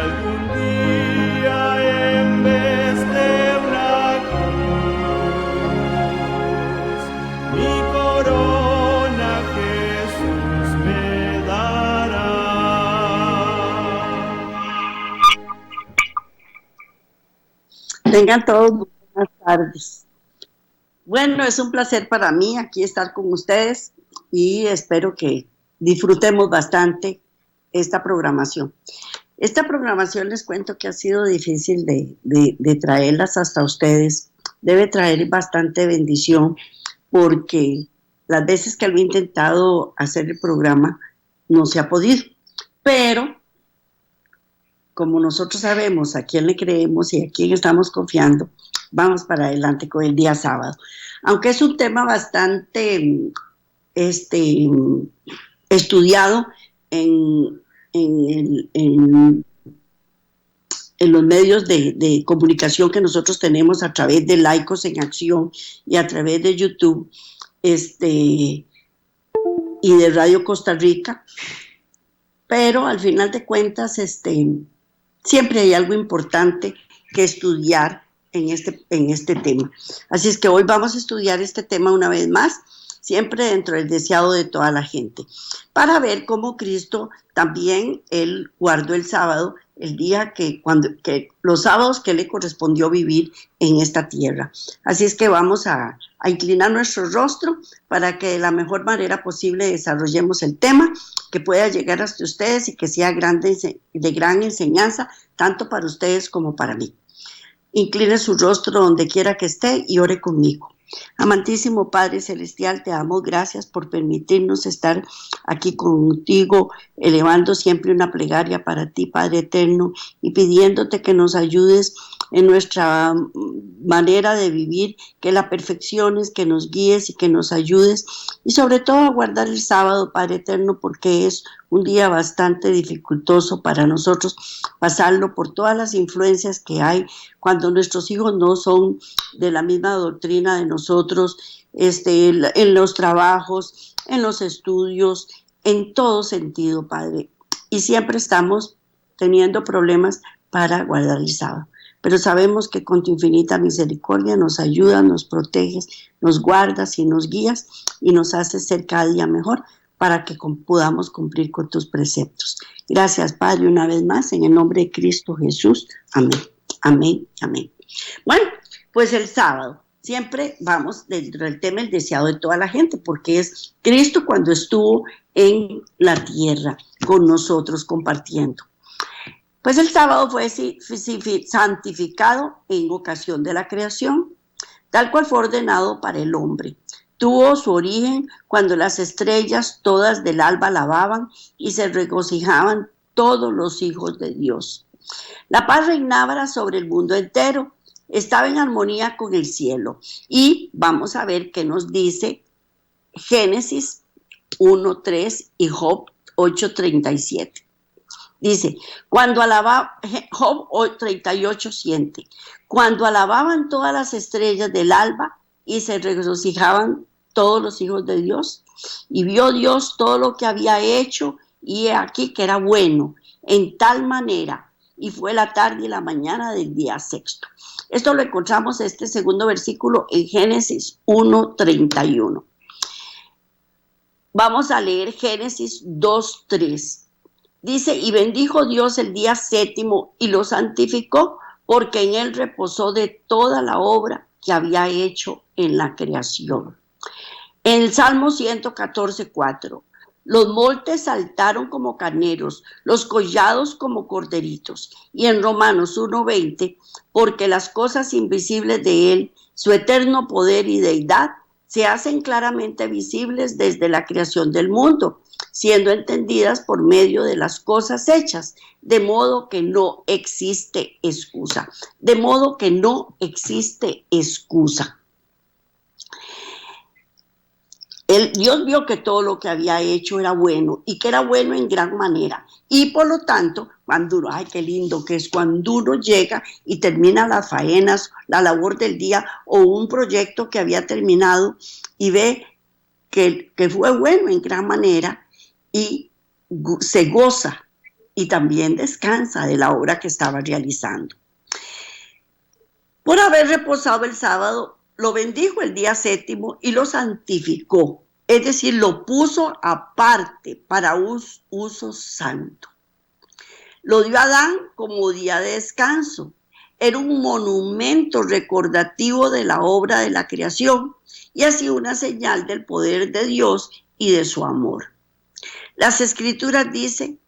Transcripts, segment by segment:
algún día en vez de una cruz, mi corona Jesús me dará. Tengan todos muy buenas tardes. Bueno, es un placer para mí aquí estar con ustedes y espero que disfrutemos bastante esta programación. Esta programación les cuento que ha sido difícil de traerlas hasta ustedes. Debe traer bastante bendición porque las veces que lo he intentado hacer el programa no se ha podido. Pero como nosotros sabemos a quién le creemos y a quién estamos confiando, vamos para adelante con el día sábado. Aunque es un tema bastante estudiado en los medios de comunicación que nosotros tenemos a través de Laicos en Acción y a través de YouTube y de Radio Costa Rica, pero al final de cuentas siempre hay algo importante que estudiar en este tema. Así es que hoy vamos a estudiar este tema una vez más, siempre dentro del deseado de toda la gente, para ver cómo Cristo también, Él guardó el sábado, el día los sábados que le correspondió vivir en esta tierra. Así es que vamos a inclinar nuestro rostro para que de la mejor manera posible desarrollemos el tema, que pueda llegar hasta ustedes y que sea de gran enseñanza, tanto para ustedes como para mí. Incline su rostro donde quiera que esté y ore conmigo. Amantísimo Padre Celestial, te damos gracias por permitirnos estar aquí contigo, elevando siempre una plegaria para ti, Padre Eterno, y pidiéndote que nos ayudes en nuestra manera de vivir, que la perfecciones, que nos guíes y que nos ayudes, y sobre todo a guardar el sábado, Padre Eterno, porque es un día bastante dificultoso para nosotros pasarlo por todas las influencias que hay cuando nuestros hijos no son de la misma doctrina de nosotros, en los trabajos, en los estudios, en todo sentido, Padre. Y siempre estamos teniendo problemas para guardar el sábado. Pero sabemos que con tu infinita misericordia nos ayudas, nos proteges, nos guardas y nos guías y nos haces ser cada día mejor para que podamos cumplir con tus preceptos. Gracias, Padre, una vez más, en el nombre de Cristo Jesús. Amén, amén, amén. Bueno, pues el sábado, siempre vamos dentro del tema el deseado de toda la gente, porque es Cristo cuando estuvo en la tierra con nosotros compartiendo. Pues el sábado fue santificado en ocasión de la creación, tal cual fue ordenado para el hombre. Tuvo su origen cuando las estrellas todas del alba alababan y se regocijaban todos los hijos de Dios. La paz reinaba sobre el mundo entero, estaba en armonía con el cielo. Y vamos a ver qué nos dice Génesis 1:3 y Job 8:37. Dice, Job 38:7, cuando alababan todas las estrellas del alba y se regocijaban todos los hijos de Dios, y vio Dios todo lo que había hecho, y he aquí que era bueno, en tal manera, y fue la tarde y la mañana del día sexto. Esto lo encontramos, este segundo versículo, en Génesis 1:31. Vamos a leer Génesis 2:3. Dice, y bendijo Dios el día séptimo y lo santificó, porque en él reposó de toda la obra que había hecho en la creación. En el Salmo 114:4, los montes saltaron como carneros, los collados como corderitos. Y en Romanos 1:20, porque las cosas invisibles de él, su eterno poder y deidad, se hacen claramente visibles desde la creación del mundo, siendo entendidas por medio de las cosas hechas, de modo que no existe excusa. De modo que no existe excusa. Dios vio que todo lo que había hecho era bueno y que era bueno en gran manera. Y por lo tanto, ay, qué lindo que es cuando uno llega y termina las faenas, la labor del día o un proyecto que había terminado y ve que fue bueno en gran manera y se goza y también descansa de la obra que estaba realizando. Por haber reposado el sábado, lo bendijo el día séptimo y lo santificó, es decir, lo puso aparte para uso santo. Lo dio a Adán como día de descanso. Era un monumento recordativo de la obra de la creación y así una señal del poder de Dios y de su amor. Las Escrituras dicen: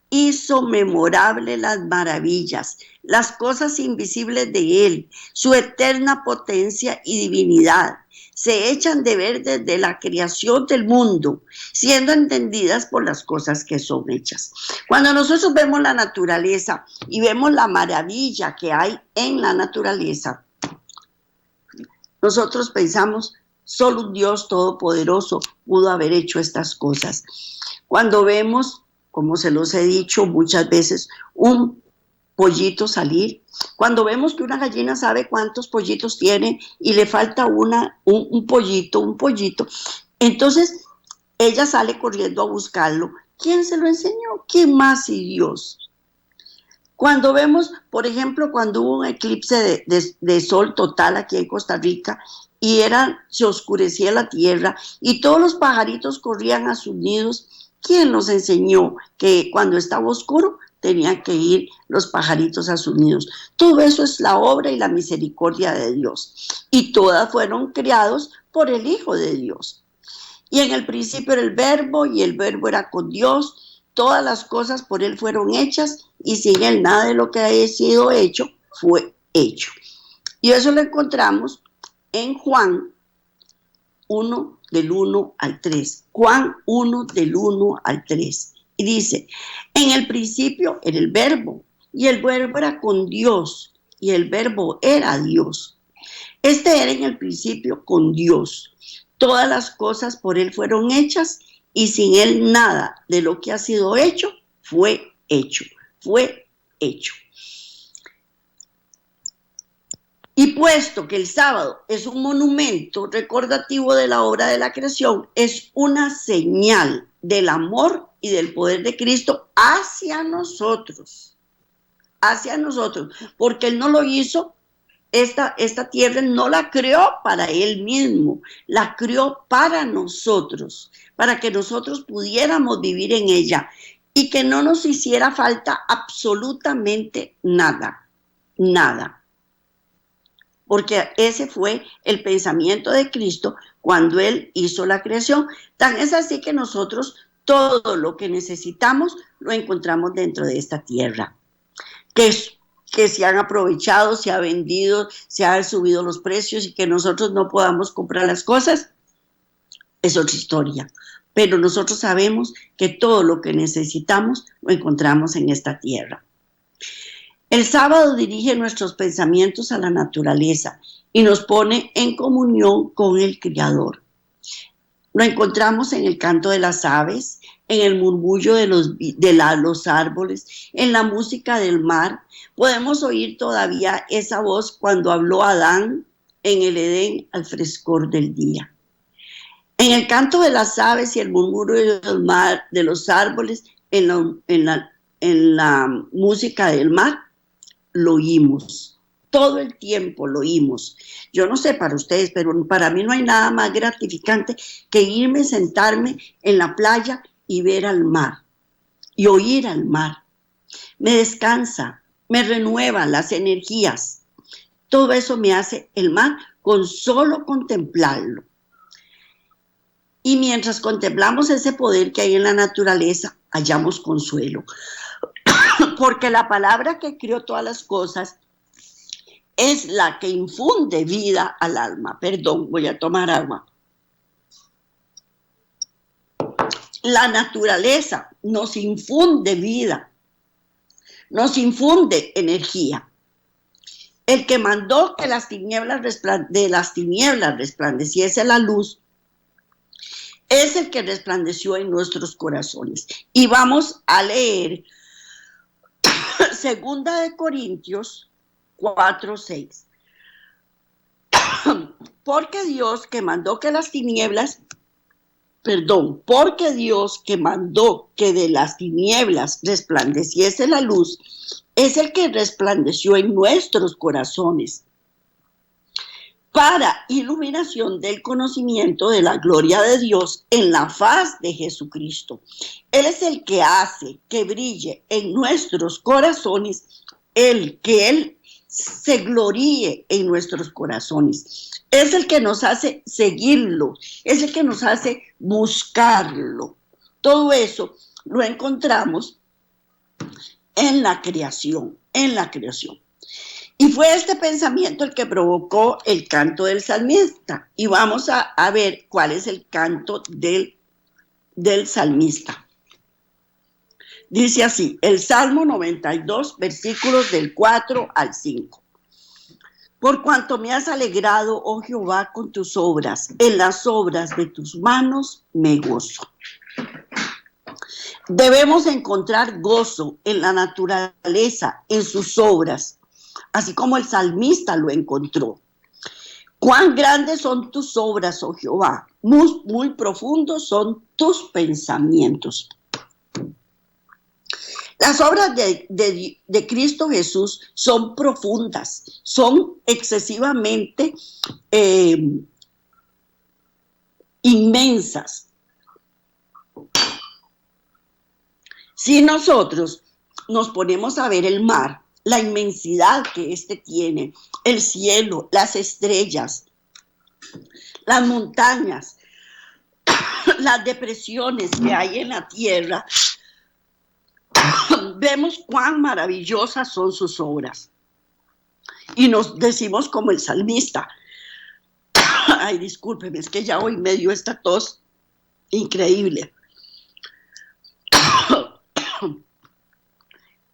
hizo memorable las maravillas, las cosas invisibles de Él, su eterna potencia y divinidad. Se echan de ver desde la creación del mundo, siendo entendidas por las cosas que son hechas. Cuando nosotros vemos la naturaleza y vemos la maravilla que hay en la naturaleza, nosotros pensamos, solo un Dios todopoderoso pudo haber hecho estas cosas. Cuando vemos, como se los he dicho muchas veces, un pollito salir, cuando vemos que una gallina sabe cuántos pollitos tiene y le falta un pollito, entonces ella sale corriendo a buscarlo. ¿Quién se lo enseñó? ¿Quién más si Dios? Cuando vemos, por ejemplo, cuando hubo un eclipse de sol total aquí en Costa Rica y se oscurecía la tierra y todos los pajaritos corrían a sus nidos, ¿quién nos enseñó que cuando estaba oscuro tenían que ir los pajaritos a sus nidos? Todo eso es la obra y la misericordia de Dios. Y todas fueron creados por el Hijo de Dios. Y en el principio era el Verbo, y el Verbo era con Dios. Todas las cosas por Él fueron hechas, y sin Él nada de lo que haya sido hecho fue hecho. Y eso lo encontramos en Juan 1, del 1 al 3. Juan 1, del 1 al 3. Y dice: en el principio era el Verbo, y el Verbo era con Dios, y el Verbo era Dios. Este era en el principio con Dios. Todas las cosas por Él fueron hechas, y sin Él nada de lo que ha sido hecho fue hecho. Fue hecho. Y puesto que el sábado es un monumento recordativo de la obra de la creación, es una señal del amor y del poder de Cristo hacia nosotros, porque Él no lo hizo, esta tierra no la creó para Él mismo, la creó para nosotros, para que nosotros pudiéramos vivir en ella y que no nos hiciera falta absolutamente nada, nada. Porque ese fue el pensamiento de Cristo cuando Él hizo la creación. Tan es así que nosotros todo lo que necesitamos lo encontramos dentro de esta tierra. Que se han aprovechado, se ha vendido, se han subido los precios y que nosotros no podamos comprar las cosas, es otra historia. Pero nosotros sabemos que todo lo que necesitamos lo encontramos en esta tierra. El sábado dirige nuestros pensamientos a la naturaleza y nos pone en comunión con el Creador. Lo encontramos en el canto de las aves, en el murmullo de los árboles, en la música del mar. Podemos oír todavía esa voz cuando habló Adán en el Edén al frescor del día. En el canto de las aves y el murmullo de los árboles, en la música del mar, lo oímos, todo el tiempo lo oímos. Yo no sé para ustedes, pero para mí no hay nada más gratificante que irme, sentarme en la playa y ver al mar y oír al mar. Me descansa, me renueva las energías. Todo eso me hace el mar con solo contemplarlo. Y mientras contemplamos ese poder que hay en la naturaleza, hallamos consuelo. Porque la palabra que creó todas las cosas es la que infunde vida al alma. Perdón, voy a tomar agua. La naturaleza nos infunde vida, nos infunde energía. El que mandó que de las tinieblas resplandeciese la luz, es el que resplandeció en nuestros corazones. Y vamos a leer Segunda de Corintios 4:6. Porque Dios, que mandó que las tinieblas perdón, porque Dios que mandó que de las tinieblas resplandeciese la luz, es el que resplandeció en nuestros corazones para iluminación del conocimiento de la gloria de Dios en la faz de Jesucristo. Él es el que hace que brille en nuestros corazones, el que Él se gloríe en nuestros corazones. Es el que nos hace seguirlo, es el que nos hace buscarlo. Todo eso lo encontramos en la creación, Y fue este pensamiento el que provocó el canto del salmista. Y vamos a ver cuál es el canto del salmista. Dice así, el Salmo 92, versículos del 4 al 5. Por cuanto me has alegrado, oh Jehová, con tus obras, en las obras de tus manos me gozo. Debemos encontrar gozo en la naturaleza, en sus obras, así como el salmista lo encontró. Cuán grandes son tus obras, oh Jehová, muy, muy profundos son tus pensamientos. Las obras de Cristo Jesús son profundas, son excesivamente inmensas. Si nosotros nos ponemos a ver el mar, la inmensidad que éste tiene, el cielo, las estrellas, las montañas, las depresiones que hay en la tierra, vemos cuán maravillosas son sus obras. Y nos decimos como el salmista, ay, discúlpeme, es que ya hoy me dio esta tos increíble.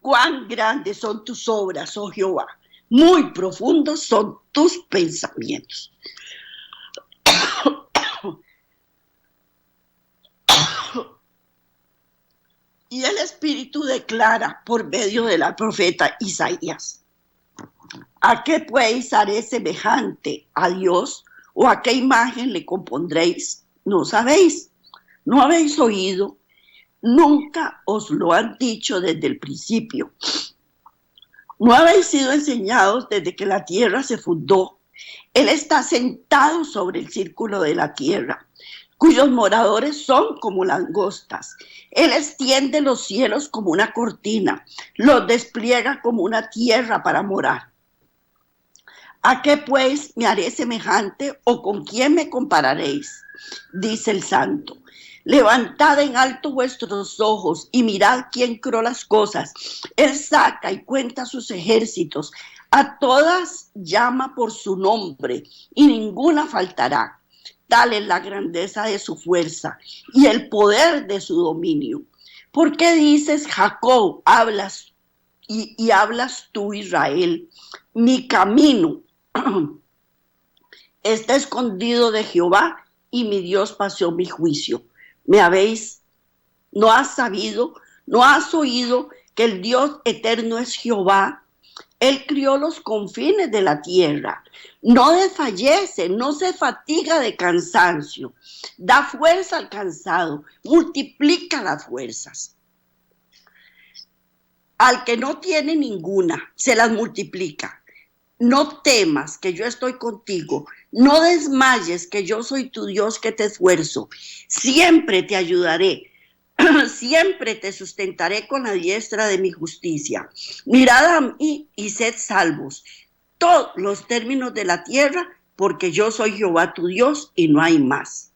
Cuán grandes son tus obras, oh Jehová, muy profundos son tus pensamientos. Y el Espíritu declara por medio de la profeta Isaías: ¿a qué pues haré semejante a Dios? ¿O a qué imagen le compondréis? No sabéis, no habéis oído, nunca os lo han dicho desde el principio. No habéis sido enseñados desde que la tierra se fundó. Él está sentado sobre el círculo de la tierra, cuyos moradores son como langostas. Él extiende los cielos como una cortina, los despliega como una tierra para morar. ¿A qué pues me haré semejante o con quién me compararéis? Dice el Santo. Levantad en alto vuestros ojos y mirad quién creó las cosas. Él saca y cuenta sus ejércitos. A todas llama por su nombre y ninguna faltará. Tal es la grandeza de su fuerza y el poder de su dominio. ¿Por qué dices, Jacob, hablas y hablas tú, Israel? Mi camino está escondido de Jehová y mi Dios paseó mi juicio. ¿No has sabido, no has oído que el Dios eterno es Jehová? Él crió los confines de la tierra. No desfallece, no se fatiga de cansancio. Da fuerza al cansado, multiplica las fuerzas. Al que no tiene ninguna, se las multiplica. No temas, que yo estoy contigo. No desmayes, que yo soy tu Dios que te esfuerzo. Siempre te ayudaré. Siempre te sustentaré con la diestra de mi justicia. Mirad a mí y sed salvos, todos los términos de la tierra, porque yo soy Jehová tu Dios y no hay más.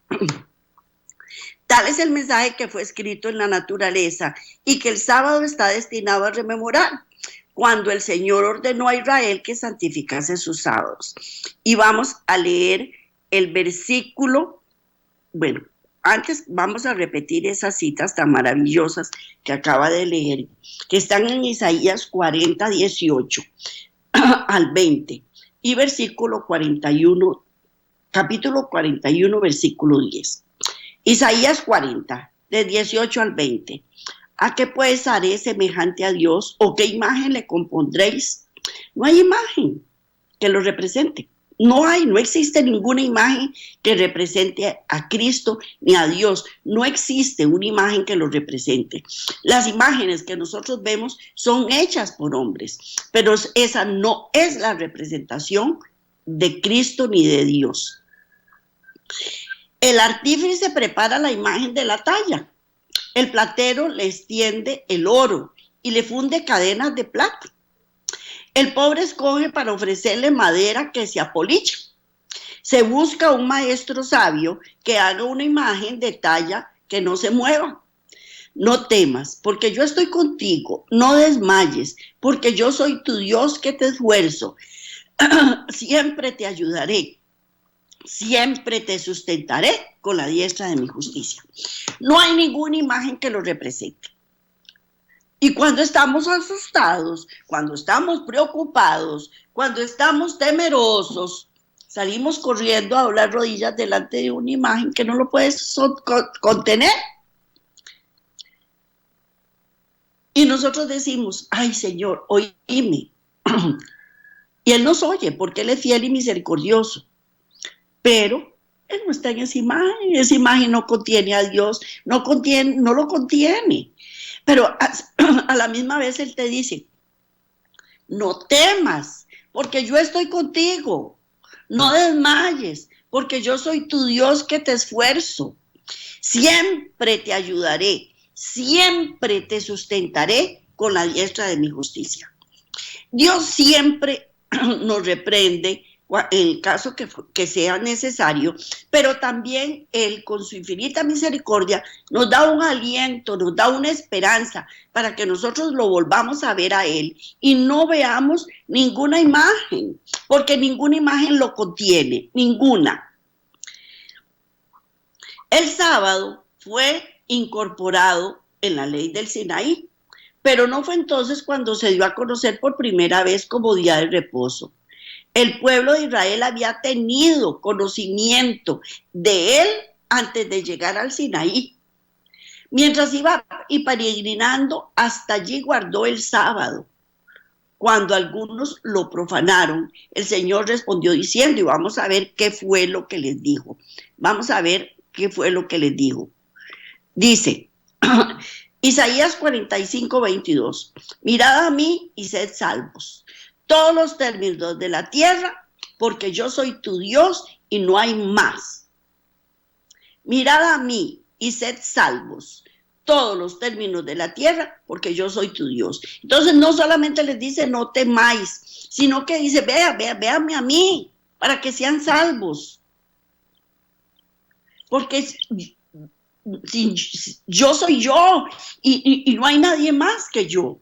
Tal es el mensaje que fue escrito en la naturaleza y que el sábado está destinado a rememorar, cuando el Señor ordenó a Israel que santificase sus sábados. Y vamos a leer el versículo, antes vamos a repetir esas citas tan maravillosas que acaba de leer, que están en Isaías 40, 18 al 20 y versículo 41, capítulo 41, versículo 10. Isaías 40, de 18 al 20. ¿A qué pues haré semejante a Dios? ¿O qué imagen le compondréis? No hay imagen que lo represente. No existe ninguna imagen que represente a Cristo ni a Dios. No existe una imagen que lo represente. Las imágenes que nosotros vemos son hechas por hombres, pero esa no es la representación de Cristo ni de Dios. El artífice prepara la imagen de la talla. El platero le extiende el oro y le funde cadenas de plata. El pobre escoge para ofrecerle madera que se apoliche. Se busca un maestro sabio que haga una imagen de talla que no se mueva. No temas, porque yo estoy contigo. No desmayes, porque yo soy tu Dios que te esfuerzo. Siempre te ayudaré. Siempre te sustentaré con la diestra de mi justicia. No hay ninguna imagen que lo represente. Y cuando estamos asustados, cuando estamos preocupados, cuando estamos temerosos, salimos corriendo a doblar rodillas delante de una imagen que no lo puedes contener. Y nosotros decimos, ay Señor, oíme. Y Él nos oye porque Él es fiel y misericordioso. Pero Él no está en esa imagen no contiene a Dios, no lo contiene. Pero a la misma vez Él te dice, no temas, porque yo estoy contigo. No desmayes, porque yo soy tu Dios que te esfuerzo. Siempre te ayudaré, siempre te sustentaré con la diestra de mi justicia. Dios siempre nos reprende en el caso que sea necesario, pero también Él con su infinita misericordia nos da un aliento, nos da una esperanza para que nosotros lo volvamos a ver a Él y no veamos ninguna imagen, porque ninguna imagen lo contiene, ninguna. El sábado fue incorporado en la ley del Sinaí, pero no fue entonces cuando se dio a conocer por primera vez como día de reposo. El pueblo de Israel había tenido conocimiento de él antes de llegar al Sinaí. Mientras iba y peregrinando, hasta allí guardó el sábado. Cuando algunos lo profanaron, el Señor respondió diciendo, y vamos a ver qué fue lo que les dijo. Vamos a ver qué fue lo que les dijo. Dice, Isaías 45:22, mirad a mí y sed salvos todos los términos de la tierra, porque yo soy tu Dios y no hay más. Mirad a mí y sed salvos todos los términos de la tierra, porque yo soy tu Dios. Entonces no solamente les dice no temáis, sino que dice véanme a mí, para que sean salvos. Porque si yo soy yo y no hay nadie más que yo.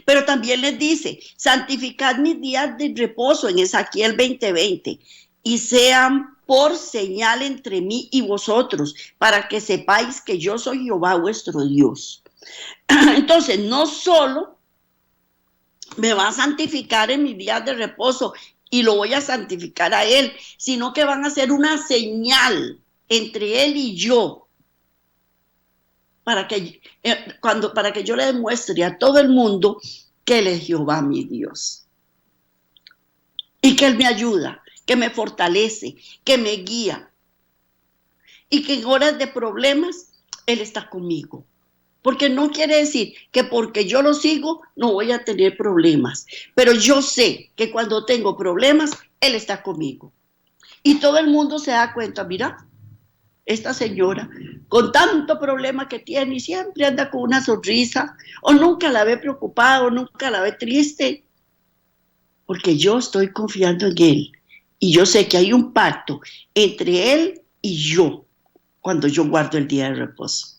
Pero también les dice, santificad mis días de reposo en Ezequiel 20:20 y sean por señal entre mí y vosotros, para que sepáis que yo soy Jehová vuestro Dios. Entonces, no solo me va a santificar en mis días de reposo y lo voy a santificar a Él, sino que van a ser una señal entre Él y yo, para que yo le demuestre a todo el mundo que Él es Jehová mi Dios. Y que Él me ayuda, que me fortalece, que me guía. Y que en horas de problemas, Él está conmigo. Porque no quiere decir que porque yo lo sigo, no voy a tener problemas. Pero yo sé que cuando tengo problemas, Él está conmigo. Y todo el mundo se da cuenta, mira, esta señora, con tanto problema que tiene y siempre anda con una sonrisa, o nunca la ve preocupada, o nunca la ve triste, porque yo estoy confiando en Él, y yo sé que hay un pacto entre Él y yo, cuando yo guardo el día de reposo.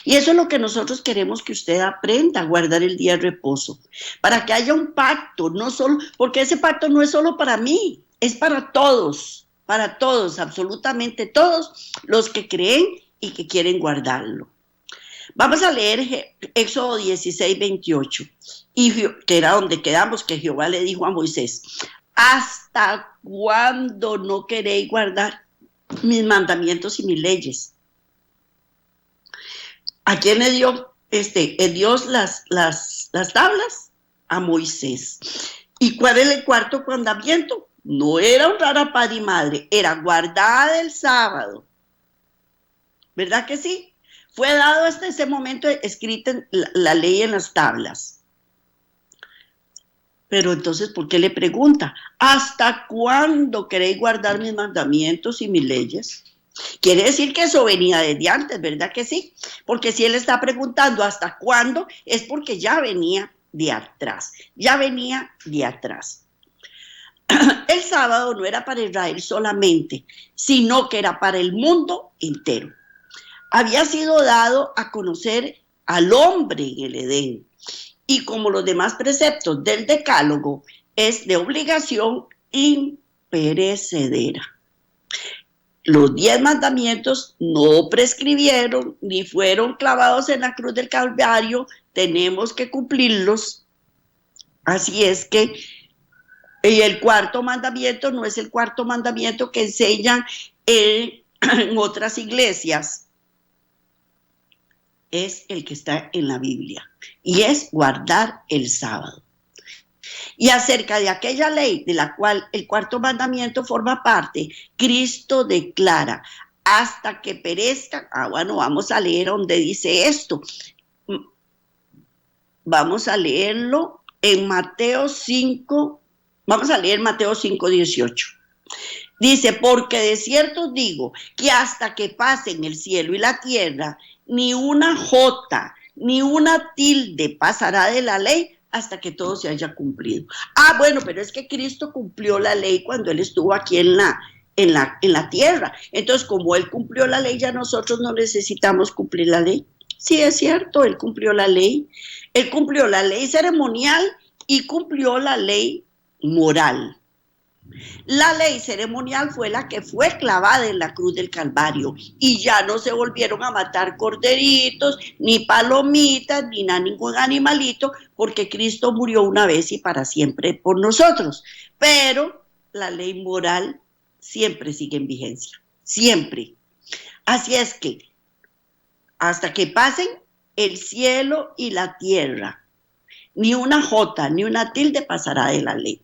Y eso es lo que nosotros queremos que usted aprenda, a guardar el día de reposo, para que haya un pacto, no solo, porque ese pacto no es solo para mí, es para todos, absolutamente todos los que creen y que quieren guardarlo. Vamos a leer Éxodo 16:28, que era donde quedamos, que Jehová le dijo a Moisés, ¿hasta cuándo no queréis guardar mis mandamientos y mis leyes? ¿A quién le dio Dios las tablas? A Moisés. ¿Y cuál es el cuarto mandamiento? no era honrar a padre y madre, era guardar el sábado. ¿Verdad que sí? Fue dado hasta ese momento escrita la ley en las tablas. Pero entonces, ¿por qué le pregunta? ¿Hasta cuándo queréis guardar mis mandamientos y mis leyes? Quiere decir que eso venía desde antes, ¿verdad que sí? Porque si él está preguntando hasta cuándo, es porque ya venía de atrás, ya venía de atrás. El sábado no era para Israel solamente, sino que era para el mundo entero. Había sido dado a conocer al hombre en el Edén, y como los demás preceptos del Decálogo, es de obligación imperecedera. Los 10 mandamientos no prescribieron ni fueron clavados en la cruz del Calvario, tenemos que cumplirlos. Así es que el cuarto mandamiento no es el cuarto mandamiento que enseñan en otras iglesias, es el que está en la Biblia, y es guardar el sábado. Y acerca de aquella ley de la cual el cuarto mandamiento forma parte, Cristo declara, hasta que perezcan. Bueno, vamos a leer donde dice esto. Vamos a leerlo en Mateo 5, vamos a leer Mateo 5:18. Dice, porque de cierto os digo que hasta que pasen el cielo y la tierra, ni una jota, ni una tilde pasará de la ley hasta que todo se haya cumplido. Bueno, pero es que Cristo cumplió la ley cuando Él estuvo aquí en la tierra. Entonces, como Él cumplió la ley, ya nosotros no necesitamos cumplir la ley. Sí, es cierto, Él cumplió la ley. Él cumplió la ley ceremonial y cumplió la ley moral. La ley ceremonial fue la que fue clavada en la cruz del Calvario y ya no se volvieron a matar corderitos, ni palomitas, ni ningún animalito, porque Cristo murió una vez y para siempre por nosotros. Pero la ley moral siempre sigue en vigencia, siempre. Así es que hasta que pasen el cielo y la tierra, ni una jota, ni una tilde pasará de la ley,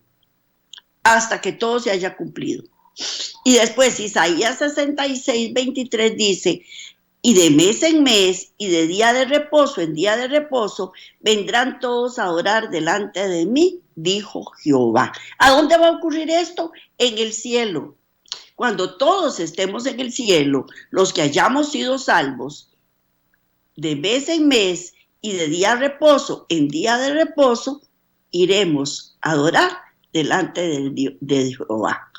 hasta que todo se haya cumplido. Y después Isaías 66:23 dice, y de mes en mes y de día de reposo en día de reposo vendrán todos a orar delante de mí, dijo Jehová. ¿A dónde va a ocurrir esto? En el cielo. Cuando todos estemos en el cielo, los que hayamos sido salvos, de mes en mes y de día de reposo en día de reposo, iremos a adorar delante de Jehová.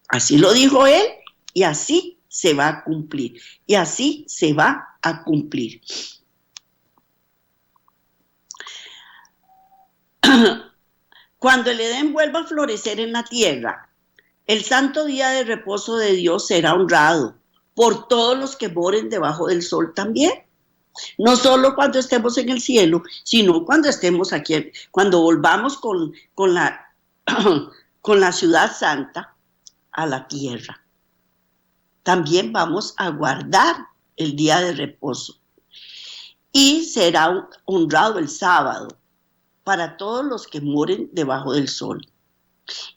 Así lo dijo él y así se va a cumplir. Y así se va a cumplir. Cuando el Edén vuelva a florecer en la tierra, el santo día de reposo de Dios será honrado por todos los que moren debajo del sol también. No solo cuando estemos en el cielo, sino cuando estemos aquí, cuando volvamos con la ciudad santa a la tierra. También vamos a guardar el día de reposo. Y será honrado el sábado para todos los que moren debajo del sol.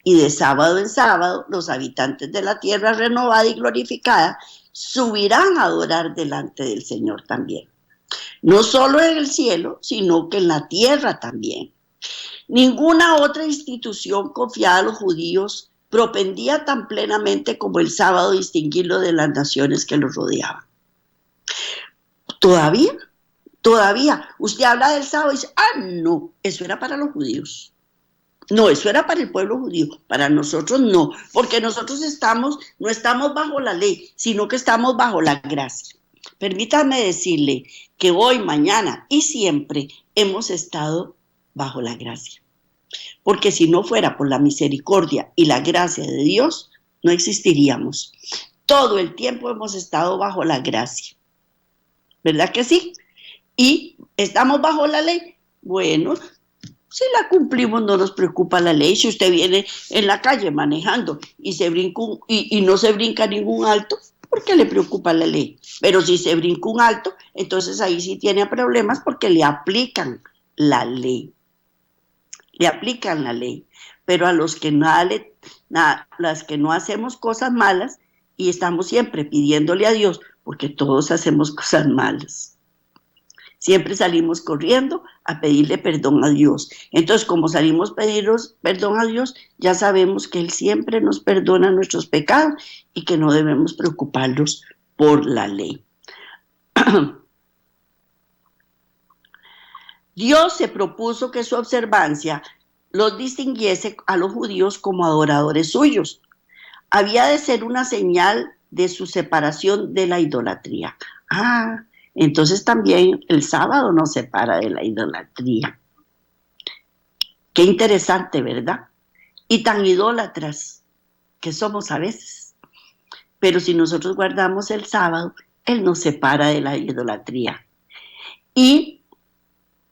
Y de sábado en sábado, los habitantes de la tierra renovada y glorificada subirán a adorar delante del Señor también. No solo en el cielo, sino que en la tierra también. Ninguna otra institución confiada a los judíos propendía tan plenamente como el sábado distinguirlo de las naciones que los rodeaban. Todavía, usted habla del sábado y dice, no, eso era para los judíos. No, eso era para el pueblo judío, para nosotros no, porque nosotros no estamos bajo la ley, sino que estamos bajo la gracia. Permítame decirle que hoy, mañana y siempre hemos estado bajo la gracia. Porque si no fuera por la misericordia y la gracia de Dios, no existiríamos. Todo el tiempo hemos estado bajo la gracia. ¿Verdad que sí? Y estamos bajo la ley. Bueno, si la cumplimos no nos preocupa la ley. Si usted viene en la calle manejando y no se brinca ningún alto, ¿por qué le preocupa la ley? Pero si se brinca un alto, entonces ahí sí tiene problemas porque le aplican la ley. le aplican la ley, pero a los que las que no hacemos cosas malas y estamos siempre pidiéndole a Dios, porque todos hacemos cosas malas. Siempre salimos corriendo a pedirle perdón a Dios. Entonces, como salimos a pedirnos perdón a Dios, ya sabemos que Él siempre nos perdona nuestros pecados y que no debemos preocuparnos por la ley. Dios se propuso que su observancia los distinguiese a los judíos como adoradores suyos. Había de ser una señal de su separación de la idolatría. Entonces también el sábado nos separa de la idolatría. Qué interesante, ¿verdad? Y tan idólatras que somos a veces. Pero si nosotros guardamos el sábado, Él nos separa de la idolatría. Y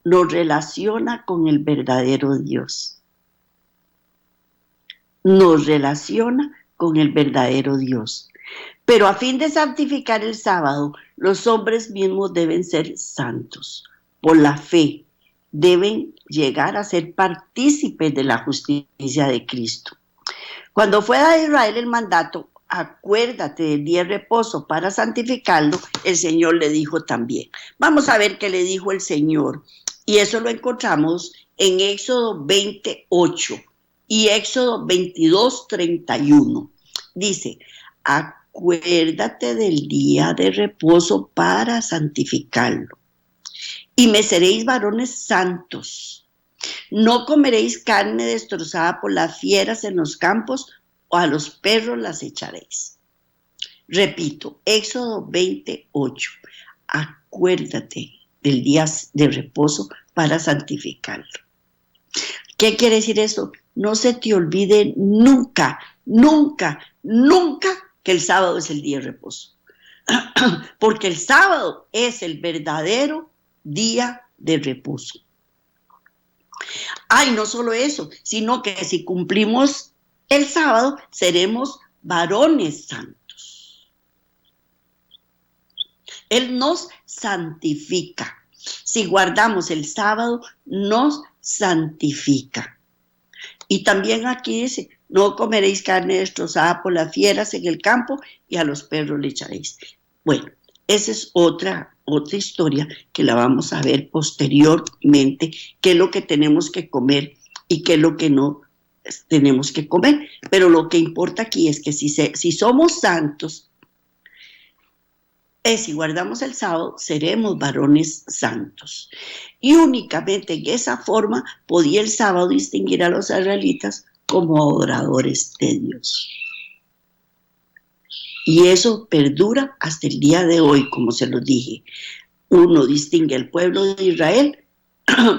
nos relaciona con el verdadero Dios. Nos relaciona con el verdadero Dios. Pero a fin de santificar el sábado, los hombres mismos deben ser santos. Por la fe, deben llegar a ser partícipes de la justicia de Cristo. Cuando fue a Israel el mandato, acuérdate del día de reposo para santificarlo, el Señor le dijo también. Vamos a ver qué le dijo el Señor. Y eso lo encontramos en Éxodo 28 y Éxodo 22, 31. Dice, acuérdate del día de reposo para santificarlo. Y me seréis varones santos. No comeréis carne destrozada por las fieras en los campos, o a los perros las echaréis. Repito, Éxodo 28. Acuérdate del día de reposo para santificarlo. ¿Qué quiere decir eso? No se te olvide nunca, nunca, nunca que el sábado es el día de reposo. Porque el sábado es el verdadero día de reposo. No solo eso, sino que si cumplimos el sábado, seremos varones santos. Él nos santifica. Si guardamos el sábado, nos santifica. Y también aquí dice, no comeréis carne destrozada por las fieras en el campo y a los perros le echaréis. Bueno, esa es otra historia que la vamos a ver posteriormente, qué es lo que tenemos que comer y qué es lo que no tenemos que comer. Pero lo que importa aquí es que si somos santos, si guardamos el sábado, seremos varones santos. Y únicamente en esa forma podía el sábado distinguir a los israelitas como adoradores de Dios. Y eso perdura hasta el día de hoy, como se los dije. Uno distingue al pueblo de Israel,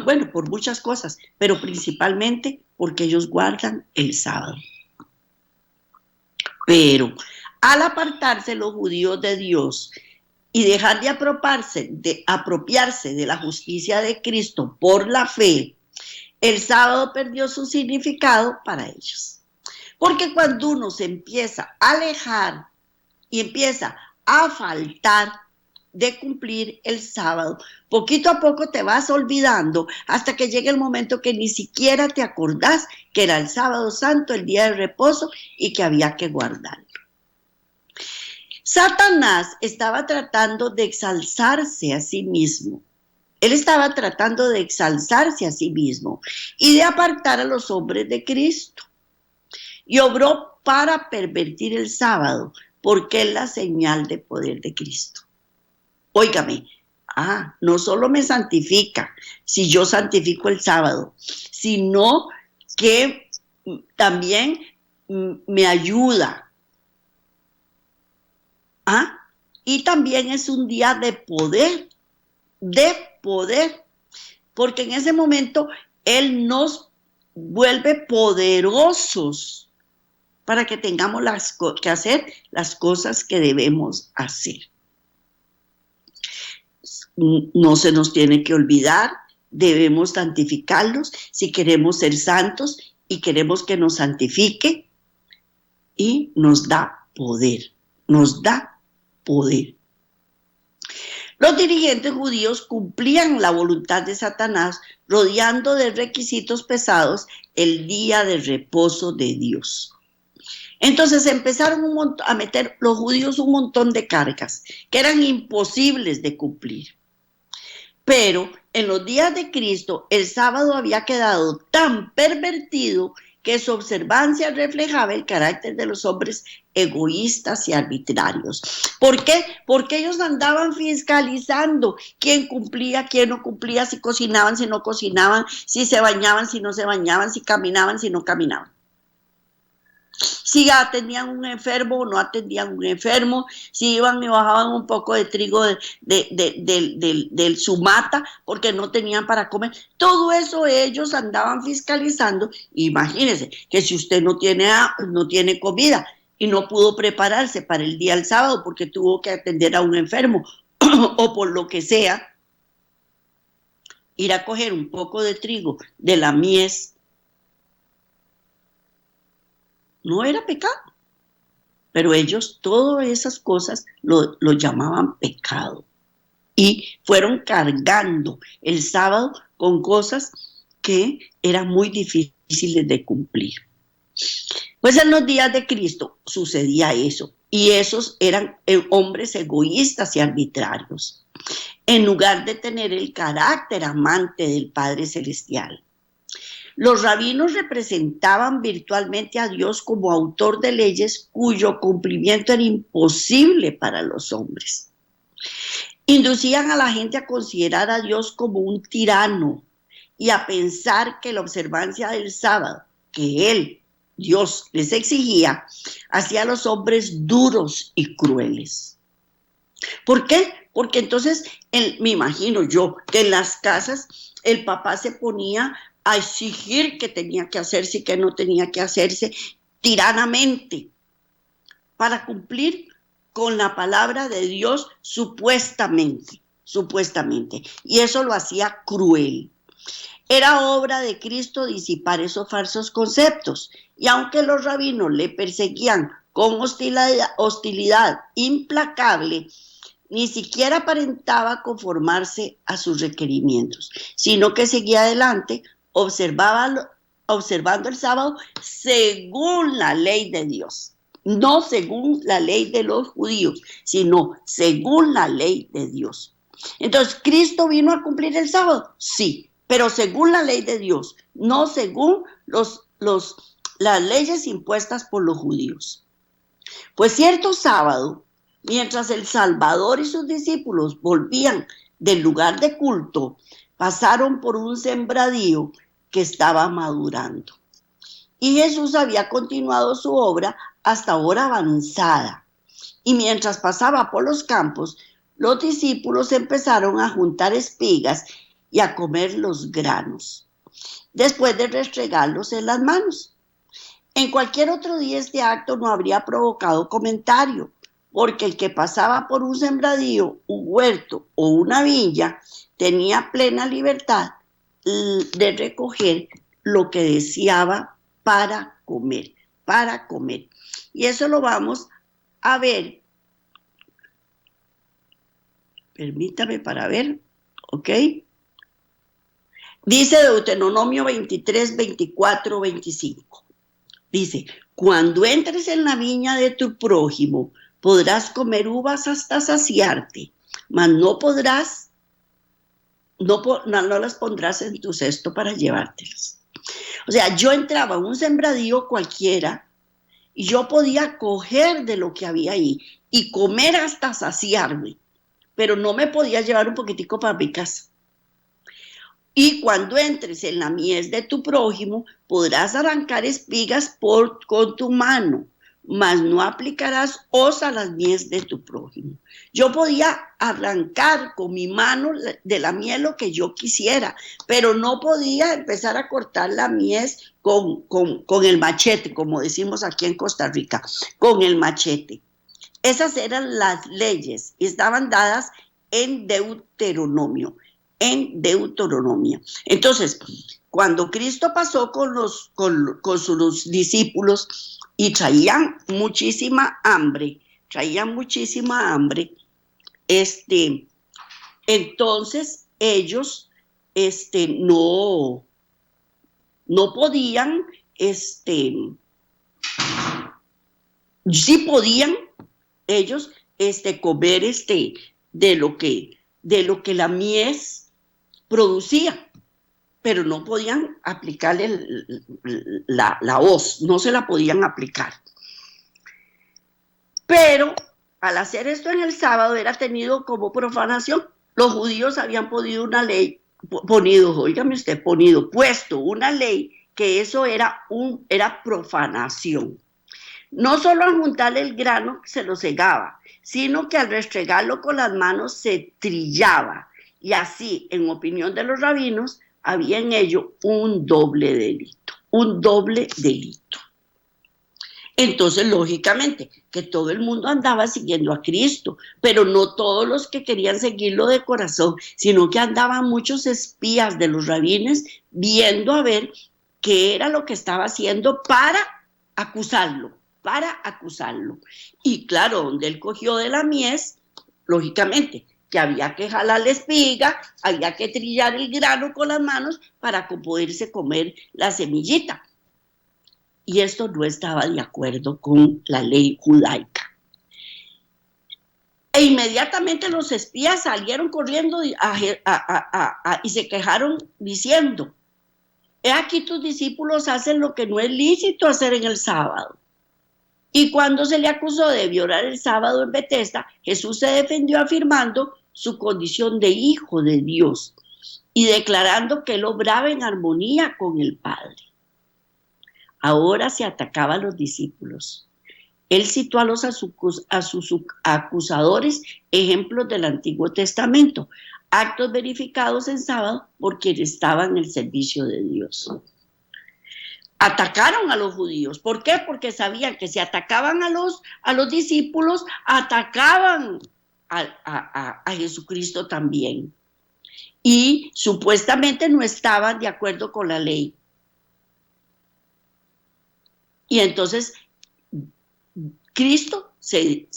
bueno, por muchas cosas, pero principalmente porque ellos guardan el sábado. Pero al apartarse los judíos de Dios y dejar de apropiarse de la justicia de Cristo por la fe, el sábado perdió su significado para ellos. Porque cuando uno se empieza a alejar y empieza a faltar de cumplir el sábado, poquito a poco te vas olvidando hasta que llegue el momento que ni siquiera te acordás que era el sábado santo, el día de reposo, y que había que guardarlo. Satanás estaba tratando de exalzarse a sí mismo. Él estaba tratando de exalzarse a sí mismo y de apartar a los hombres de Cristo. Y obró para pervertir el sábado, porque es la señal de poder de Cristo. Óigame, no solo me santifica si yo santifico el sábado, sino que también me ayuda. Y también es un día de poder, porque en ese momento Él nos vuelve poderosos para que tengamos que hacer las cosas que debemos hacer. No se nos tiene que olvidar, debemos santificarlos si queremos ser santos y queremos que nos santifique, y nos da poder, Los dirigentes judíos cumplían la voluntad de Satanás, rodeando de requisitos pesados el día de reposo de Dios. Entonces empezaron a meter los judíos un montón de cargas que eran imposibles de cumplir. Pero en los días de Cristo, el sábado había quedado tan pervertido que su observancia reflejaba el carácter de los hombres egoístas y arbitrarios. ¿Por qué? Porque ellos andaban fiscalizando quién cumplía, quién no cumplía, si cocinaban, si no cocinaban, si se bañaban, si no se bañaban, si caminaban, si no caminaban. Si atendían un enfermo o no atendían un enfermo, si iban y bajaban un poco de trigo del sumata porque no tenían para comer. Todo eso ellos andaban fiscalizando. Imagínense que si usted no tiene comida y no pudo prepararse para el día del sábado porque tuvo que atender a un enfermo o por lo que sea, ir a coger un poco de trigo de la mies no era pecado. Pero ellos todas esas cosas lo llamaban pecado. Y fueron cargando el sábado con cosas que eran muy difíciles de cumplir. Pues en los días de Cristo sucedía eso. Y esos eran hombres egoístas y arbitrarios. En lugar de tener el carácter amante del Padre Celestial. Los rabinos representaban virtualmente a Dios como autor de leyes cuyo cumplimiento era imposible para los hombres. Inducían a la gente a considerar a Dios como un tirano y a pensar que la observancia del sábado, que él, Dios, les exigía, hacía a los hombres duros y crueles. ¿Por qué? Porque entonces, me imagino yo, que en las casas el papá se ponía a exigir que tenía que hacerse y que no tenía que hacerse tiranamente para cumplir con la palabra de Dios supuestamente. Y eso lo hacía cruel. Era obra de Cristo disipar esos falsos conceptos. Y aunque los rabinos le perseguían con hostilidad implacable, ni siquiera aparentaba conformarse a sus requerimientos, sino que seguía adelante observando el sábado según la ley de Dios. No según la ley de los judíos, sino según la ley de Dios. Entonces, ¿Cristo vino a cumplir el sábado? Sí, pero según la ley de Dios, no según las leyes impuestas por los judíos. Pues cierto sábado, mientras el Salvador y sus discípulos volvían del lugar de culto, pasaron por un sembradío que estaba madurando. Y Jesús había continuado su obra hasta hora avanzada. Y mientras pasaba por los campos, los discípulos empezaron a juntar espigas y a comer los granos, después de restregarlos en las manos. En cualquier otro día este acto no habría provocado comentario, porque el que pasaba por un sembradío, un huerto o una viña tenía plena libertad de recoger lo que deseaba para comer. Y eso lo vamos a ver. Permítame para ver, ¿ok? Dice Deuteronomio 23, 24, 25. Dice, cuando entres en la viña de tu prójimo, podrás comer uvas hasta saciarte, mas no las pondrás en tu cesto para llevártelas. O sea, yo entraba a un sembradío cualquiera y yo podía coger de lo que había ahí y comer hasta saciarme, pero no me podía llevar un poquitico para mi casa. Y cuando entres en la mies de tu prójimo, podrás arrancar espigas con tu mano, mas no aplicarás hoz a las mies de tu prójimo. Yo podía arrancar con mi mano de la mies lo que yo quisiera, pero no podía empezar a cortar la mies con el machete, como decimos aquí en Costa Rica, con el machete. Esas eran las leyes y estaban dadas en Deuteronomio. Entonces, cuando Cristo pasó con sus discípulos y traían muchísima hambre, Entonces ellos no, no podían, sí podían ellos comer de lo que la mies producía, pero no podían aplicarle la hoz, no se la podían aplicar. Pero al hacer esto en el sábado era tenido como profanación. Los judíos habían podido una ley, oígame usted, puesto una ley que eso era profanación. No solo al juntarle el grano se lo cegaba, sino que al restregarlo con las manos se trillaba. Y así, en opinión de los rabinos, había en ello un doble delito, un doble delito. Entonces, lógicamente, que todo el mundo andaba siguiendo a Cristo, pero no todos los que querían seguirlo de corazón, sino que andaban muchos espías de los rabines viendo a ver qué era lo que estaba haciendo para acusarlo. Y claro, donde él cogió de la mies, lógicamente, que había que jalar la espiga, había que trillar el grano con las manos para poderse comer la semillita. Y esto no estaba de acuerdo con la ley judaica. E inmediatamente los espías salieron corriendo y se quejaron diciendo: he aquí tus discípulos hacen lo que no es lícito hacer en el sábado. Y cuando se le acusó de violar el sábado en Betesda, Jesús se defendió afirmando su condición de hijo de Dios y declarando que él obraba en armonía con el Padre. Ahora se atacaba a los discípulos. Él citó a sus acusadores ejemplos del Antiguo Testamento, actos verificados en sábado por quienes estaban en el servicio de Dios. Atacaron a los judíos. ¿Por qué? Porque sabían que si atacaban a los discípulos, atacaban a Jesucristo también. Y supuestamente no estaban de acuerdo con la ley. Y entonces Cristo se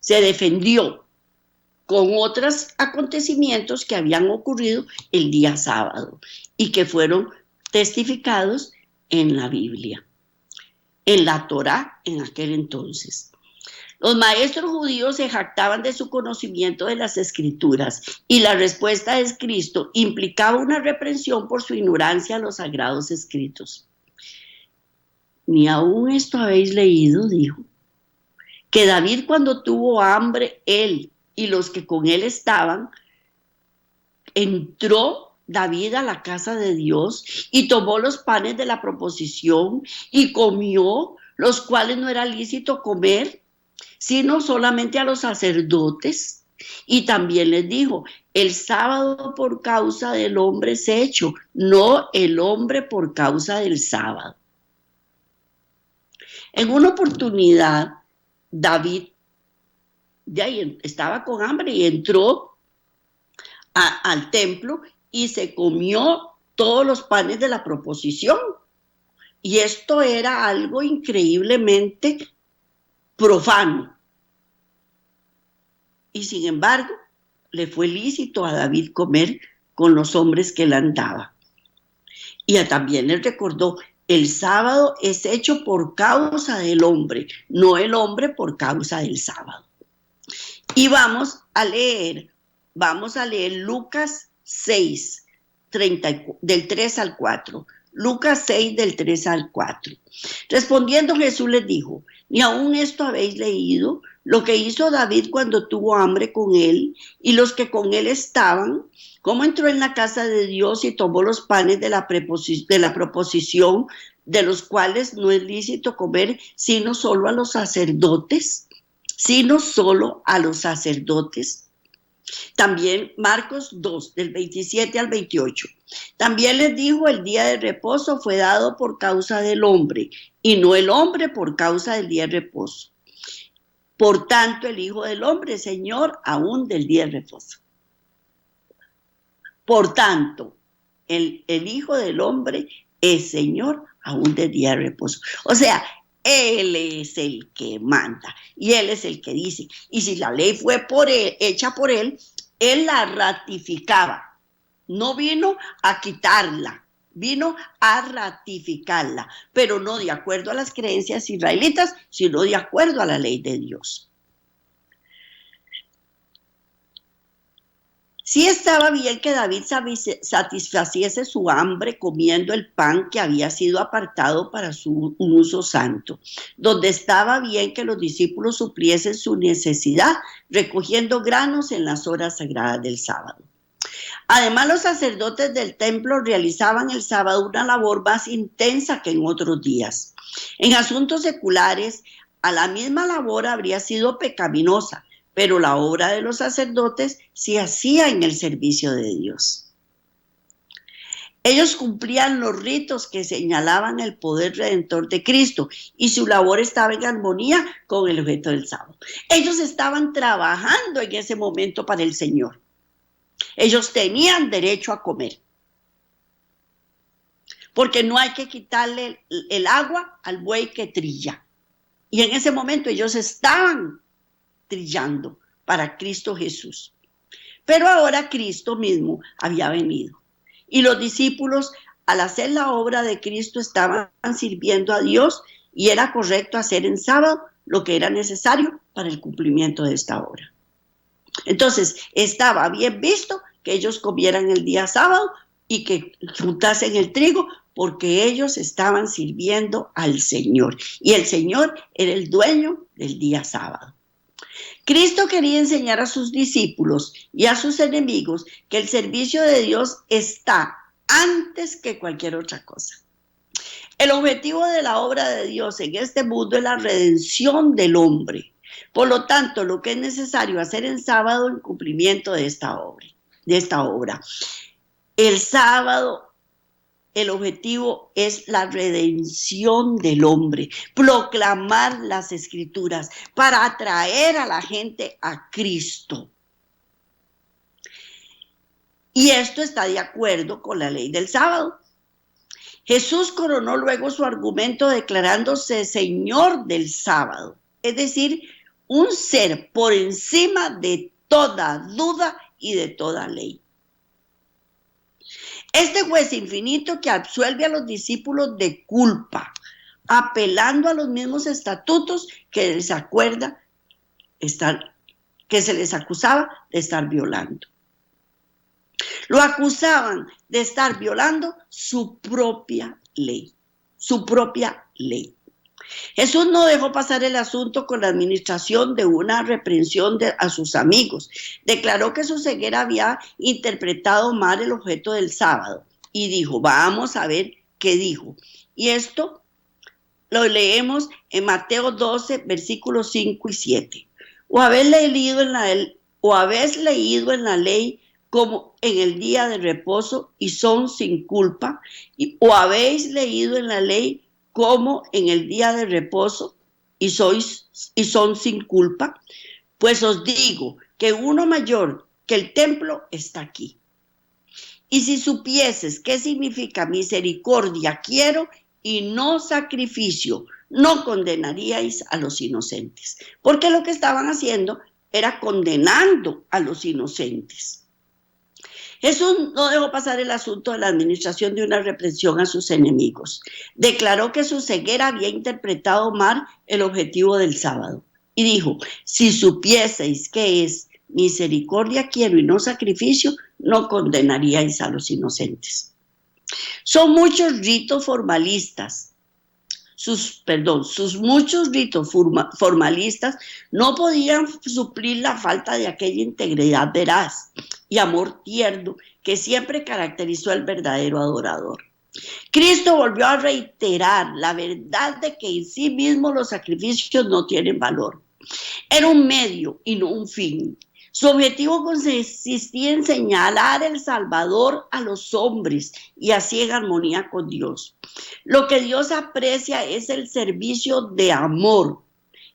defendió con otros acontecimientos que habían ocurrido el día sábado y que fueron testificados en la Biblia, en la Torá en aquel entonces. Los maestros judíos se jactaban de su conocimiento de las Escrituras y la respuesta de Cristo implicaba una reprensión por su ignorancia a los sagrados escritos. Ni aún esto habéis leído, dijo, que David cuando tuvo hambre, él y los que con él estaban, entró David a la casa de Dios y tomó los panes de la proposición y comió, los cuales no era lícito comer, sino solamente a los sacerdotes. Y también les dijo: el sábado por causa del hombre es hecho, no el hombre por causa del sábado. En una oportunidad, David estaba con hambre y entró al templo y se comió todos los panes de la proposición. Y esto era algo increíblemente profano. Y sin embargo, le fue lícito a David comer con los hombres que él andaba. Y también le recordó: el sábado es hecho por causa del hombre, no el hombre por causa del sábado. Y vamos a leer Lucas 6, del 3 al 4. Lucas 6, del 3 al 4. Respondiendo Jesús les dijo: ¿ni aún esto habéis leído? Lo que hizo David cuando tuvo hambre con él y los que con él estaban, cómo entró en la casa de Dios y tomó los panes de la proposición, de los cuales no es lícito comer, sino solo a los sacerdotes. También Marcos 2, del 27 al 28. También les dijo: el día de reposo fue dado por causa del hombre, y no el hombre por causa del día de reposo. Por tanto, el Hijo del Hombre es Señor aún del día de reposo. Por tanto, el Hijo del Hombre es Señor aún del día de reposo. O sea, Él es el que manda y Él es el que dice. Y si la ley fue hecha por Él, Él la ratificaba. No vino a quitarla, vino a ratificarla, pero no de acuerdo a las creencias israelitas, sino de acuerdo a la ley de Dios. Sí estaba bien que David satisfaciese su hambre comiendo el pan que había sido apartado para su uso santo, donde estaba bien que los discípulos supliesen su necesidad recogiendo granos en las horas sagradas del sábado. Además, los sacerdotes del templo realizaban el sábado una labor más intensa que en otros días. En asuntos seculares, a la misma labor habría sido pecaminosa, pero la obra de los sacerdotes se hacía en el servicio de Dios. Ellos cumplían los ritos que señalaban el poder redentor de Cristo y su labor estaba en armonía con el objeto del sábado. Ellos estaban trabajando en ese momento para el Señor. Ellos tenían derecho a comer, porque no hay que quitarle el agua al buey que trilla. Y en ese momento ellos estaban trillando para Cristo Jesús. Pero ahora Cristo mismo había venido. Y los discípulos, al hacer la obra de Cristo, estaban sirviendo a Dios y era correcto hacer en sábado lo que era necesario para el cumplimiento de esta obra. Entonces, estaba bien visto que ellos comieran el día sábado y que juntasen el trigo porque ellos estaban sirviendo al Señor. Y el Señor era el dueño del día sábado. Cristo quería enseñar a sus discípulos y a sus enemigos que el servicio de Dios está antes que cualquier otra cosa. El objetivo de la obra de Dios en este mundo es la redención del hombre. Por lo tanto, lo que es necesario hacer en sábado en cumplimiento de esta obra. El sábado, el objetivo es la redención del hombre, proclamar las escrituras para atraer a la gente a Cristo. Y esto está de acuerdo con la ley del sábado. Jesús coronó luego su argumento declarándose Señor del sábado, es decir, un ser por encima de toda duda y de toda ley. Este juez infinito que absuelve a los discípulos de culpa, apelando a los mismos estatutos que se les acusaba de estar violando. Lo acusaban de estar violando su propia ley. Jesús no dejó pasar el asunto con la administración de una reprensión a sus amigos. Declaró que su ceguera había interpretado mal el objeto del sábado y dijo, vamos a ver qué dijo. Y esto lo leemos en Mateo 12, versículos 5 y 7. O habéis leído en la ley como en el día de reposo y son sin culpa, o habéis leído en la ley como en el día de reposo y son sin culpa, pues os digo que uno mayor que el templo está aquí. Y si supieses qué significa misericordia quiero y no sacrificio, no condenaríais a los inocentes, porque lo que estaban haciendo era condenando a los inocentes. Jesús no dejó pasar el asunto de la administración de una reprensión a sus enemigos. Declaró que su ceguera había interpretado mal el objetivo del sábado. Y dijo, si supieseis qué es misericordia quiero y no sacrificio, no condenaríais a los inocentes. Son muchos ritos formalistas. Sus muchos ritos formalistas no podían suplir la falta de aquella integridad veraz y amor tierno que siempre caracterizó al verdadero adorador. Cristo volvió a reiterar la verdad de que en sí mismos los sacrificios no tienen valor. Era un medio y no un fin. Su objetivo consistía en señalar el Salvador a los hombres y así en armonía con Dios. Lo que Dios aprecia es el servicio de amor,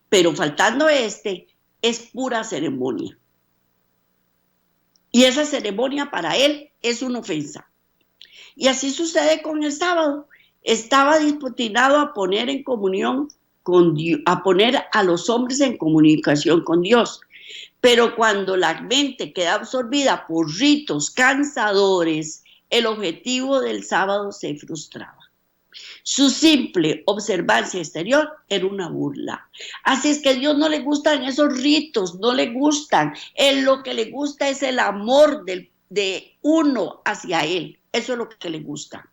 pero faltando este es pura ceremonia. Y esa ceremonia para él es una ofensa. Y así sucede con el sábado. Estaba destinado a poner en comunión con Dios, a poner a los hombres en comunicación con Dios. Pero cuando la mente queda absorbida por ritos cansadores, el objetivo del sábado se frustraba. Su simple observancia exterior era una burla. Así es que a Dios no le gustan esos ritos, no le gustan. Él lo que le gusta es el amor de uno hacia Él. Eso es lo que le gusta.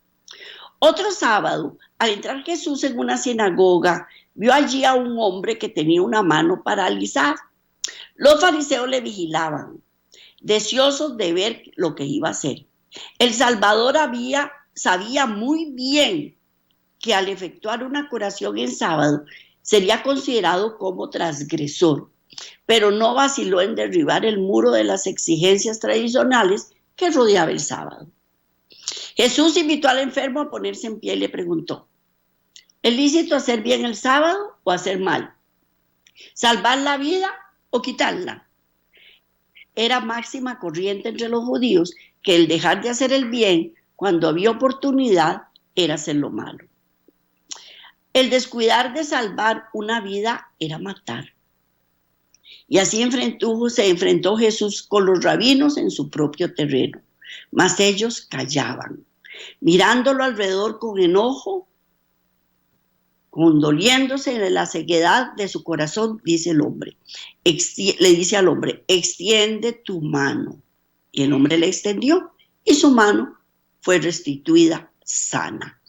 Otro sábado, al entrar Jesús en una sinagoga, vio allí a un hombre que tenía una mano paralizada. Los fariseos le vigilaban, deseosos de ver lo que iba a hacer. El Salvador sabía muy bien que al efectuar una curación en sábado sería considerado como transgresor, pero no vaciló en derribar el muro de las exigencias tradicionales que rodeaba el sábado. Jesús invitó al enfermo a ponerse en pie y le preguntó: ¿es lícito hacer bien el sábado o hacer mal? ¿Salvar la vida o quitarla? Era máxima corriente entre los judíos que el dejar de hacer el bien cuando había oportunidad era hacer lo malo. El descuidar de salvar una vida era matar. Y así se enfrentó Jesús con los rabinos en su propio terreno. Mas ellos callaban, mirándolo alrededor con enojo, condoliéndose de la ceguedad de su corazón, le dice al hombre: extiende tu mano. Y el hombre le extendió y su mano fue restituida sana.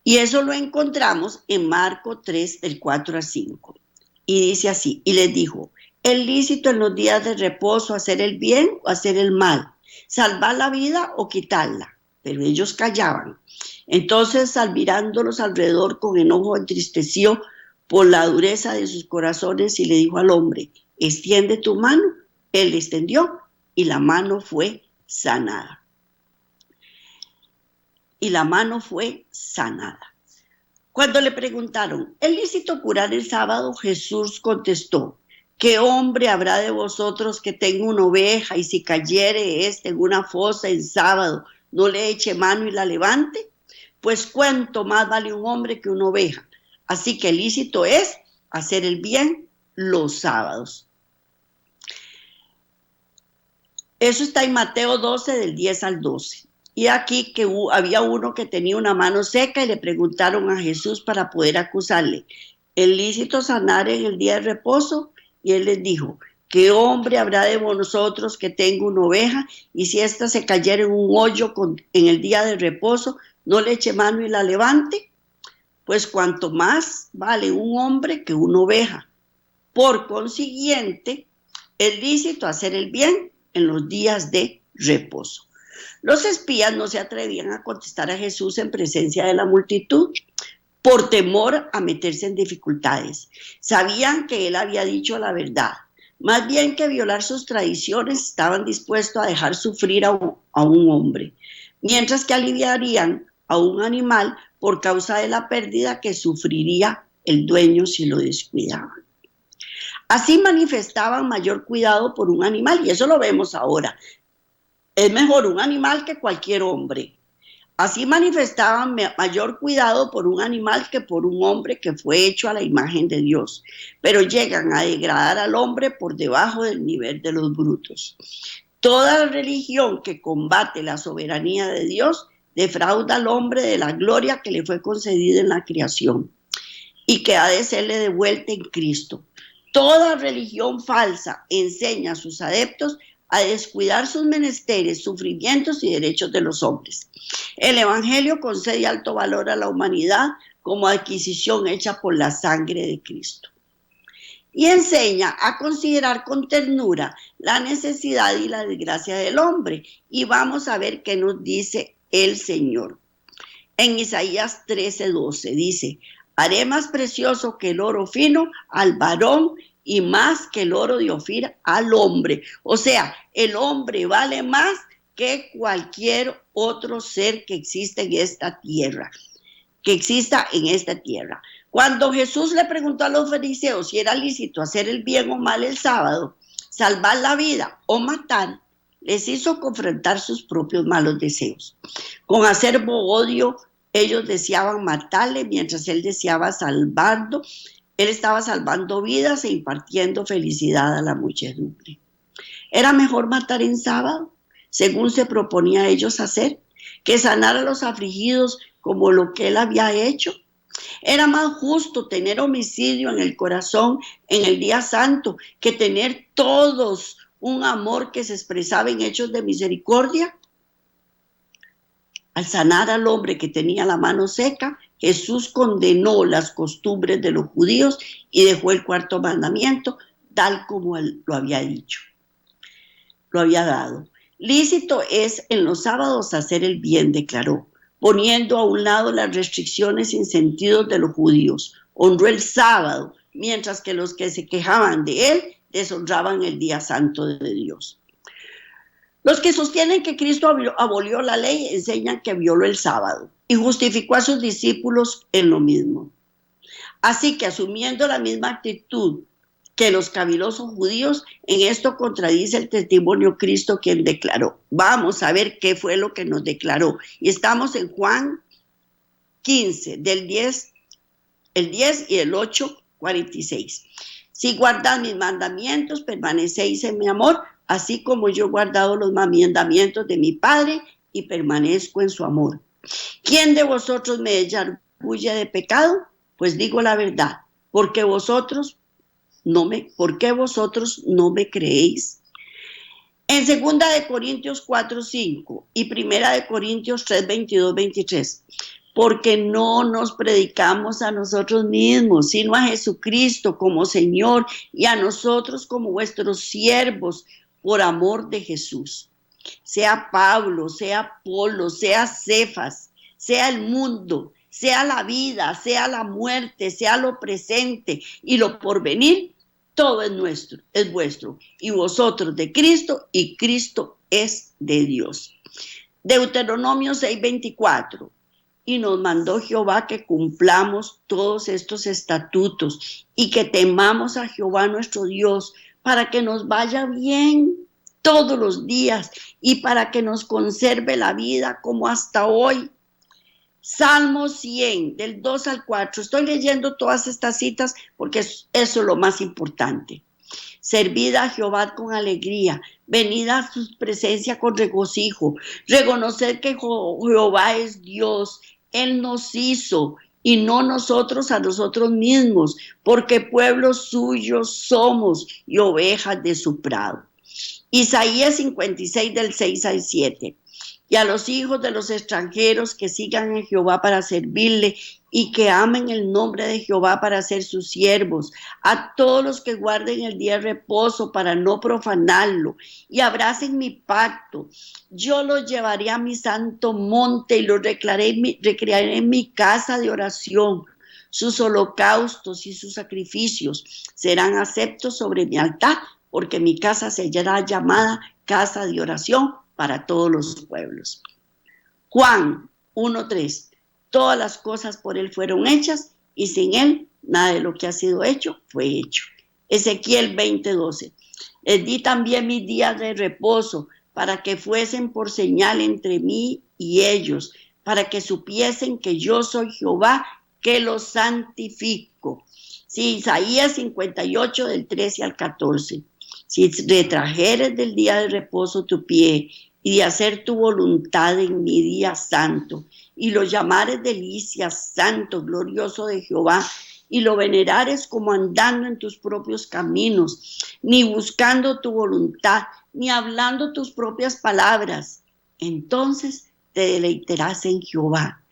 Y eso lo encontramos en Marcos 3, del 4 al 5. Y dice así: y les dijo: ¿es lícito en los días de reposo hacer el bien o hacer el mal? ¿Salvar la vida o quitarla? Pero ellos callaban. Entonces, al mirándolos alrededor con enojo, entristeció por la dureza de sus corazones y le dijo al hombre: extiende tu mano. Él le extendió y la mano fue sanada. Cuando le preguntaron: ¿es lícito curar el sábado? Jesús contestó: ¿qué hombre habrá de vosotros que tenga una oveja y si cayere en una fosa en sábado, no le eche mano y la levante? Pues cuánto más vale un hombre que una oveja. Así que lícito es hacer el bien los sábados. Eso está en Mateo 12, del 10 al 12. Y aquí que había uno que tenía una mano seca y le preguntaron a Jesús para poder acusarle: ¿es lícito sanar en el día de reposo? Y él les dijo: ¿qué hombre habrá de vosotros que tenga una oveja y si ésta se cayera en un hoyo en el día de reposo, no le eche mano y la levante? Pues cuanto más vale un hombre que una oveja. Por consiguiente, es lícito hacer el bien en los días de reposo. Los espías no se atrevían a contestar a Jesús en presencia de la multitud por temor a meterse en dificultades. Sabían que él había dicho la verdad. Más bien que violar sus tradiciones, estaban dispuestos a dejar sufrir a un hombre, mientras que aliviarían a un animal por causa de la pérdida que sufriría el dueño si lo descuidaban. Así manifestaban mayor cuidado por un animal, y eso lo vemos ahora. Es mejor un animal que cualquier hombre. Así manifestaban mayor cuidado por un animal que por un hombre que fue hecho a la imagen de Dios, pero llegan a degradar al hombre por debajo del nivel de los brutos. Toda religión que combate la soberanía de Dios defrauda al hombre de la gloria que le fue concedida en la creación y que ha de serle devuelta en Cristo. Toda religión falsa enseña a sus adeptos a descuidar sus menesteres, sufrimientos y derechos de los hombres. El Evangelio concede alto valor a la humanidad como adquisición hecha por la sangre de Cristo. Y enseña a considerar con ternura la necesidad y la desgracia del hombre. Y vamos a ver qué nos dice el Señor. En Isaías 13:12 dice: haré más precioso que el oro fino al varón y más que el oro de Ofir al hombre. O sea, el hombre vale más que cualquier otro ser que exista en esta tierra. Cuando Jesús le preguntó a los fariseos si era lícito hacer el bien o mal el sábado, salvar la vida o matar, les hizo confrontar sus propios malos deseos. Con acerbo odio Ellos deseaban matarle mientras él deseaba salvarlo. Él estaba salvando vidas e impartiendo felicidad a la muchedumbre. Era mejor matar en sábado, según se proponía a ellos hacer, que sanar a los afligidos como lo que él había hecho. Era más justo tener homicidio en el corazón en el día santo que tener todos un amor que se expresaba en hechos de misericordia. Al sanar al hombre que tenía la mano seca, Jesús condenó las costumbres de los judíos y dejó el cuarto mandamiento tal como él lo había dicho, lo había dado. Lícito es en los sábados hacer el bien, declaró, poniendo a un lado las restricciones sin sentido de los judíos. Honró el sábado, mientras que los que se quejaban de él deshonraban el día santo de Dios. Los que sostienen que Cristo abolió la ley enseñan que violó el sábado y justificó a sus discípulos en lo mismo. Así que asumiendo la misma actitud que los cavilosos judíos, en esto contradice el testimonio Cristo, quien declaró. Vamos a ver qué fue lo que nos declaró. Y estamos en Juan 15, del 10 y el 8, 46. Si guardad mis mandamientos, permanecéis en mi amor, así como yo he guardado los mandamientos de mi Padre y permanezco en su amor. ¿Quién de vosotros me enyargulle de pecado? Pues digo la verdad, ¿por qué vosotros no me creéis? En 2 de Corintios 4, 5 y 1 de Corintios 3, 22, 23. Porque no nos predicamos a nosotros mismos, sino a Jesucristo como Señor y a nosotros como vuestros siervos por amor de Jesús. Sea Pablo, sea Apolo, sea Cefas, sea el mundo, sea la vida, sea la muerte, sea lo presente y lo porvenir, todo es nuestro, es vuestro, y vosotros de Cristo, y Cristo es de Dios. Deuteronomio 6:24. Y nos mandó Jehová que cumplamos todos estos estatutos y que temamos a Jehová nuestro Dios para que nos vaya bien todos los días y para que nos conserve la vida como hasta hoy. Salmo 100, del 2 al 4. Estoy leyendo todas estas citas porque eso es lo más importante. Servid a Jehová con alegría, venid a su presencia con regocijo, reconoced que Jehová es Dios, Él nos hizo y no nosotros a nosotros mismos, porque pueblo suyo somos y ovejas de su prado. Isaías 56 del 6 al 7. Y a los hijos de los extranjeros que sigan a Jehová para servirle y que amen el nombre de Jehová para ser sus siervos, a todos los que guarden el día de reposo para no profanarlo y abracen mi pacto. Yo los llevaré a mi santo monte y los recrearé en mi casa de oración. Sus holocaustos y sus sacrificios serán aceptos sobre mi altar, porque mi casa será llamada casa de oración para todos los pueblos. Juan 1:3. Todas las cosas por él fueron hechas y sin él nada de lo que ha sido hecho fue hecho. Ezequiel 20:12. Les di también mis días de reposo para que fuesen por señal entre mí y ellos, para que supiesen que yo soy Jehová, que los santifico. Sí, Isaías 58 del 13 al 14. Si retrajeres del día de reposo tu pie y de hacer tu voluntad en mi día santo, y lo llamares delicia, santo, glorioso de Jehová, y lo venerares como andando en tus propios caminos, ni buscando tu voluntad, ni hablando tus propias palabras, entonces te deleitarás en Jehová.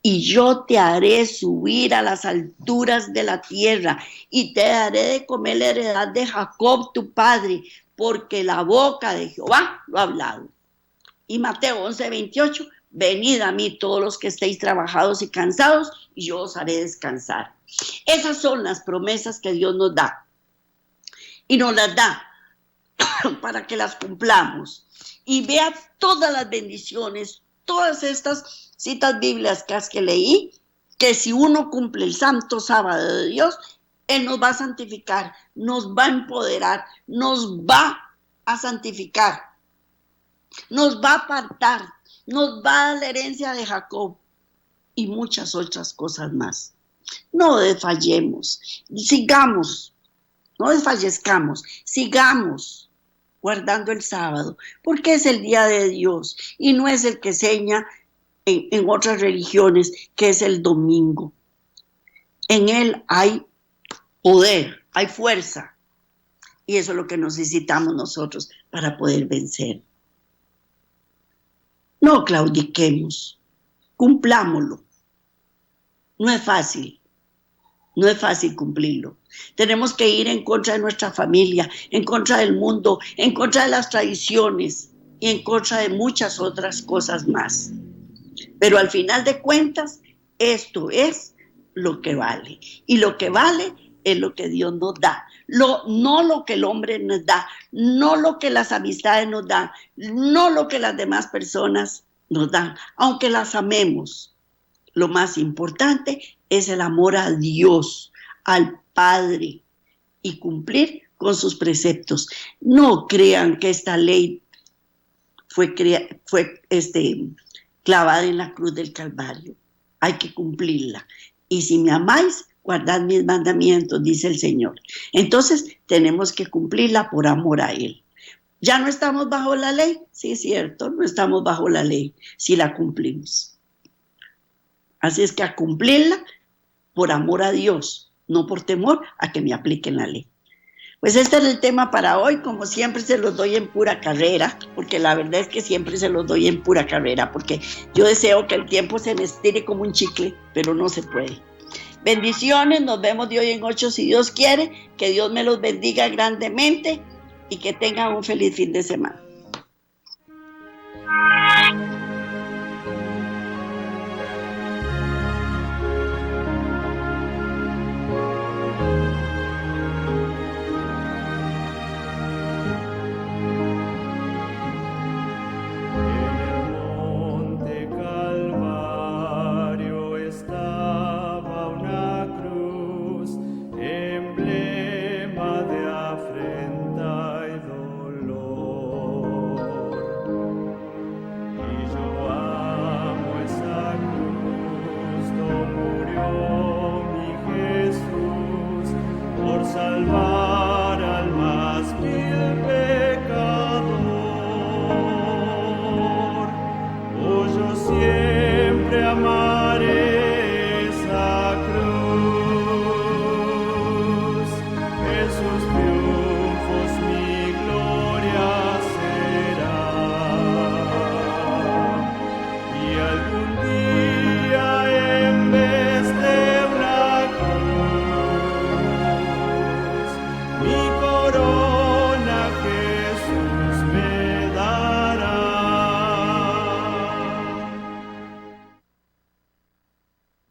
Y yo te haré subir a las alturas de la tierra y te daré de comer la heredad de Jacob tu padre, porque la boca de Jehová lo ha hablado. Y Mateo 11:28, venid a mí todos los que estéis trabajados y cansados, y yo os haré descansar. Esas son las promesas que Dios nos da. Y nos las da para que las cumplamos. Y vea todas las bendiciones, todas estas citas bíblicas que leí, que si uno cumple el santo sábado de Dios, Él nos va a santificar, nos va a empoderar, nos va a santificar, nos va a apartar, nos va a dar la herencia de Jacob. y muchas otras cosas más. No desfallemos, sigamos, no desfallezcamos, sigamos guardando el sábado, porque es el día de Dios y no es el que seña en otras religiones, que es el domingo. En él hay poder, hay fuerza, y eso es lo que necesitamos nosotros para poder vencer. No claudiquemos, cumplámoslo. No es fácil, no es fácil cumplirlo. Tenemos que ir en contra de nuestra familia, en contra del mundo, en contra de las tradiciones y en contra de muchas otras cosas más. Pero al final de cuentas, esto es lo que vale. Y lo que vale es lo que Dios nos da. No lo que el hombre nos da, no lo que las amistades nos dan, no lo que las demás personas nos dan, aunque las amemos. Lo más importante es el amor a Dios, al Padre, y cumplir con sus preceptos. No crean que esta ley fue clavada en la cruz del Calvario. Hay que cumplirla. Y si me amáis, guardad mis mandamientos, dice el Señor. Entonces tenemos que cumplirla por amor a Él. ¿Ya no estamos bajo la ley? Sí, es cierto, no estamos bajo la ley si la cumplimos. Así es que a cumplirla por amor a Dios, no por temor a que me apliquen la ley. Pues este es el tema para hoy. Como siempre se los doy en pura carrera, porque la verdad es que siempre se los doy en pura carrera, porque yo deseo que el tiempo se me estire como un chicle, pero no se puede. Bendiciones, nos vemos de hoy en 8 si Dios quiere, que Dios me los bendiga grandemente y que tengan un feliz fin de semana.